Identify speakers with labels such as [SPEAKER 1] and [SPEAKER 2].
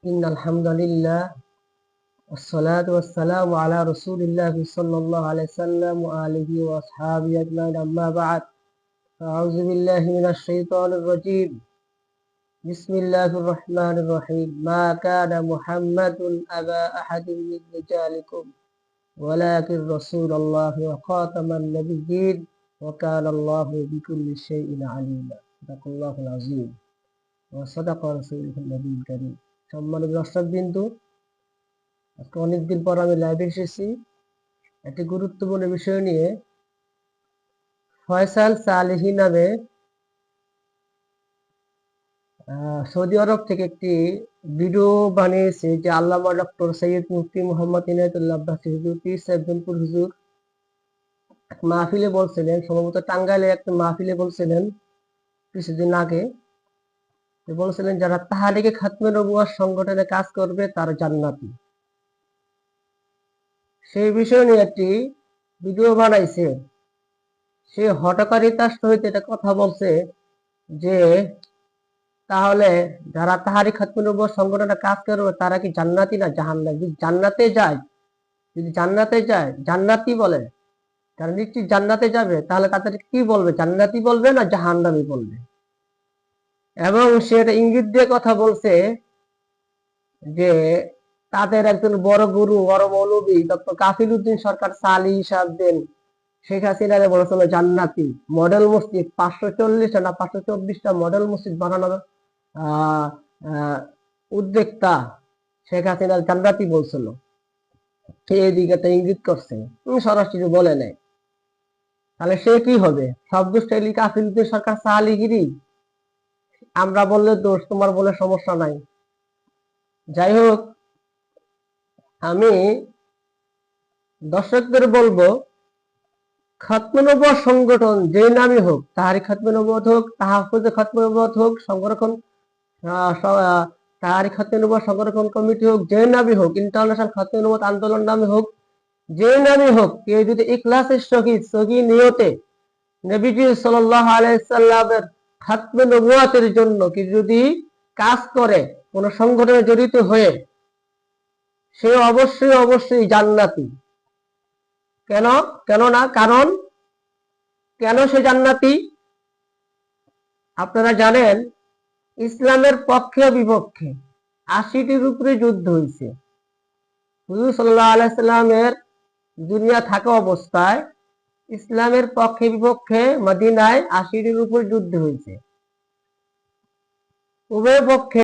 [SPEAKER 1] إن الحمد لله والصلاة والسلام على رسول الله صلى الله عليه وسلم وآله وأصحابه أجمعين أما بعد أعوذ بالله من الشيطان الرجيم بسم الله الرحمن الرحيم ما كان محمد أبا أحد من رجالكم ولكن رسول الله وخاتم النبيين وكان الله بكل شيء عليما صدق الله العظيم وصدق رسوله النبي الكريم সম্মানিত দর্শকবৃন্দ, আজকে অনেকদিন পর আমি লাইভে এসেছি একটি গুরুত্বপূর্ণ বিষয় নিয়ে। ফয়সাল সালেহী নামে সৌদি আরব থেকে একটি ভিডিও বানিয়েছে যে আল্লামা ডক্টর সৈয়দ মুফতি মোহাম্মদ ইনায়েতুল্লাহ আব্বাসী হুজুর পীর সাহেব জুনপুর হুজুর মাহফিলে বলছিলেন, সম্ভবত টাঙ্গাইলে একটা মাহফিলে বলছিলেন কিছুদিন আগে, বলছিলেন যারা তাহরিকে খাতমে নবুওয়াত সংগঠনে কাজ করবে তারা জান্নাতি। সেই বিষয় নিয়ে একটি ভিডিও বানাইছে। সে হঠকারিতার সহিত এটা কথা বলছে যে তাহলে যারা তাহারি খাতমে নবুওয়াত সংগঠনে কাজ করবে তারা কি জান্নাতি না জাহান্নামী? যদি জান্নাতে যায় জান্নাতি বলে, তারা নিশ্চিত জান্নাতে যাবে, তাহলে তাদের কি বলবে? জান্নাতি বলবে না জাহান্নামী বলবে? এবং সে এটা ইঙ্গিত দিয়ে কথা বলছে যে তাদের একজন বড় গুরু, বড় মৌলবী ডক্টর কাফিল উদ্দিন সরকার সালি সাহেব শেখ হাসিনারে বলেছিল জান্নাতি। মডেল মসজিদ 540টা না 524টা মডেল মসজিদ বানানোর উদ্যোক্তা শেখ হাসিনা জান্নাতি বলছিল। এই দিকে ইঙ্গিত করছে, সরাসরি বলে নাই। তাহলে সে কি হবে? সব দোষ কাফিল উদ্দিন সরকার সালিগিরি। আমরা বললে দোষ, তোমার বলে সমস্যা নাই। যাই হোক, আমি দর্শকদের বলবো, খাতমে নবুওয়াত সংগঠন যে নামই হোক, তাহারি খাতমে নবুওয়াত হোক, তাহফুজে খাতমে নবুওয়াত হোক, সংরক্ষণ তাহারি খাতমে নবুওয়াত সংরক্ষণ কমিটি হোক, যে নামই হোক, ইন্টারন্যাশনাল খাতমে নবুওয়াত আন্দোলন নামে হোক, যে নামই হোক, কেউ যদি ইখলাসের সহিত সহি নিয়তে নবীজি সাল্লাল্লাহু আলাইহি সাল্লামের খাতমে নবুওয়াতের জন্য কি যদি কাজ করে, কোন সংগঠনে জড়িত হয়ে, সে অবশ্যই জান্নাতি। কেন না? কারণ কেন সে জান্নাতি? আপনারা জানেন, ইসলামের পক্ষে বিপক্ষে 80টির উপরে যুদ্ধ হয়েছে। হুজুর সাল্লাল্লাহু আলাইহি সাল্লামের দুনিয়া থাকা অবস্থায় ইসলামের পক্ষে বিপক্ষে মদিনায় 80টির উপর যুদ্ধ হয়েছে। উভয় পক্ষে